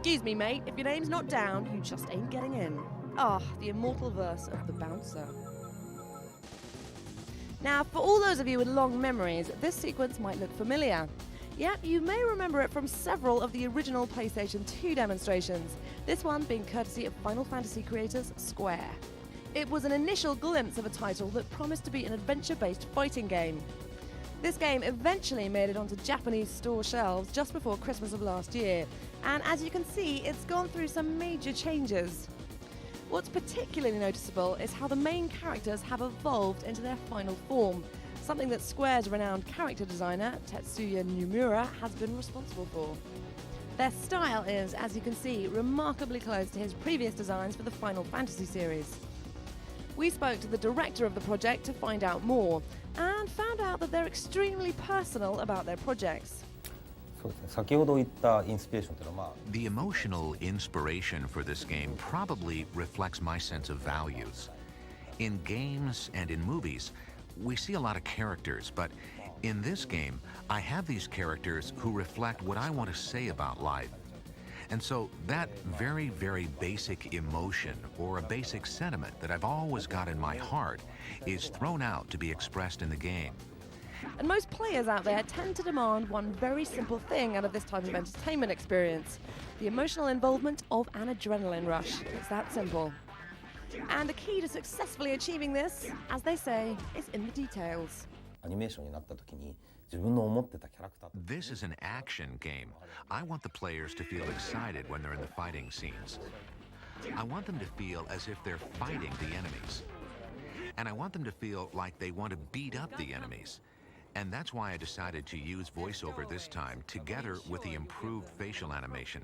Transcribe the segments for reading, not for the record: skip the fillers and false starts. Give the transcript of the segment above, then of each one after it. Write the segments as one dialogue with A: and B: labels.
A: Excuse me, mate, if your name's not down, you just ain't getting in. Ah, the immortal verse of the bouncer. Now, for all those of you with long memories, this sequence might look familiar. Yep, you may remember it from several of the original PlayStation 2 demonstrations, this one being courtesy of Final Fantasy creators Square. It was an initial glimpse of a title that promised to be an adventure-based fighting game. This game eventually made it onto Japanese store shelves just before Christmas of last year, and as you can see, it's gone through some major changes. What's particularly noticeable is how the main characters have evolved into their final form, something that Square's renowned character designer, Tetsuya Nomura, has been responsible for. Their style is, as you can see, remarkably close to his previous designs for the Final Fantasy series. We spoke to the director of the project to find out more, and found out that they're extremely personal about their projects.
B: The emotional inspiration for this game probably reflects my sense of values. In games and in movies, we see a lot of characters, but in this game, I have these characters who reflect what I want to say about life. And so that very, very basic emotion or a basic sentiment that I've always got in my heart is thrown out to be expressed in the game.
A: And most players out there tend to demand one very simple thing out of this type of entertainment experience: the emotional involvement of an adrenaline rush. It's that simple. And the key to successfully achieving this, as they say, is in the details.
B: This is an action game. I want the players to feel excited when they're in the fighting scenes. I want them to feel as if they're fighting the enemies. And I want them to feel like they want to beat up the enemies. And that's why I decided to use voiceover this time, together with the improved facial animation.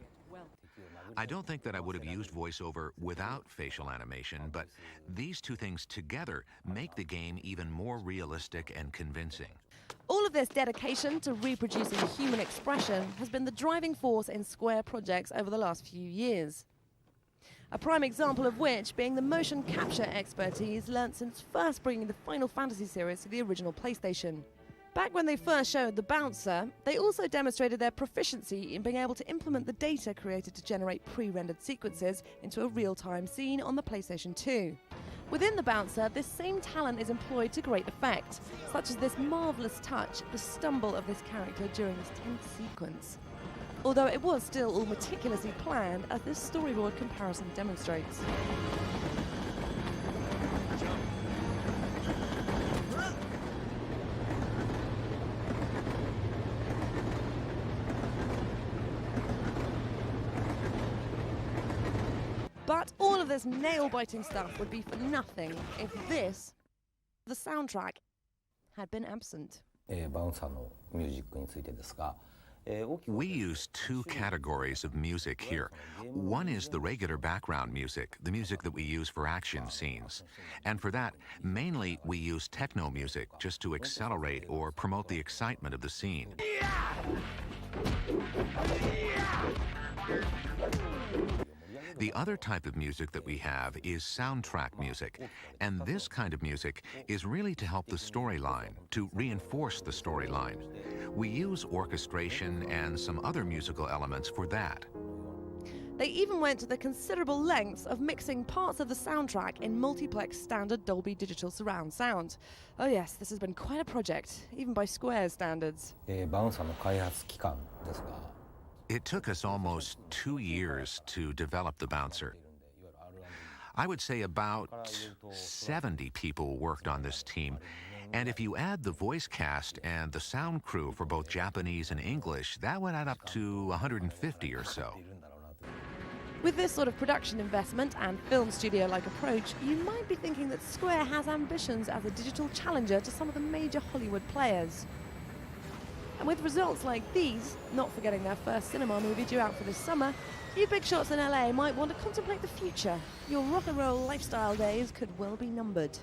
B: I don't think that I would have used voiceover without facial animation, but these two things together make the game even more realistic and convincing.
A: All of this dedication to reproducing human expression has been the driving force in Square projects over the last few years. A prime example of which being the motion capture expertise learnt since first bringing the Final Fantasy series to the original PlayStation. Back when they first showed the bouncer, they also demonstrated their proficiency in being able to implement the data created to generate pre-rendered sequences into a real-time scene on the PlayStation 2. Within the bouncer, this same talent is employed to great effect, such as this marvellous touch, the stumble of this character during this tense sequence. Although it was still all meticulously planned, as this storyboard comparison demonstrates. But all of this nail-biting stuff would be for nothing if this, the soundtrack, had been absent.
B: We use two categories of music here. One is the regular background music, the music that we use for action scenes. And for that, mainly we use techno music just to accelerate or promote the excitement of the scene. The other type of music that we have is soundtrack music, and this kind of music is really to help the storyline, to reinforce the storyline. We use orchestration and some other musical elements for that.
A: They even went to the considerable lengths of mixing parts of the soundtrack in multiplex standard Dolby Digital surround sound. Oh yes, this has been quite a project, even by Square's standards.
B: It took us almost 2 years to develop the bouncer. I would say about 70 people worked on this team. And if you add the voice cast and the sound crew for both Japanese and English, that would add up to 150 or so.
A: With this sort of production investment and film studio-like approach, you might be thinking that Square has ambitions as a digital challenger to some of the major Hollywood players. And with results like these, not forgetting their first cinema movie due out for this summer, you big shots in LA might want to contemplate the future. Your rock and roll lifestyle days could well be numbered.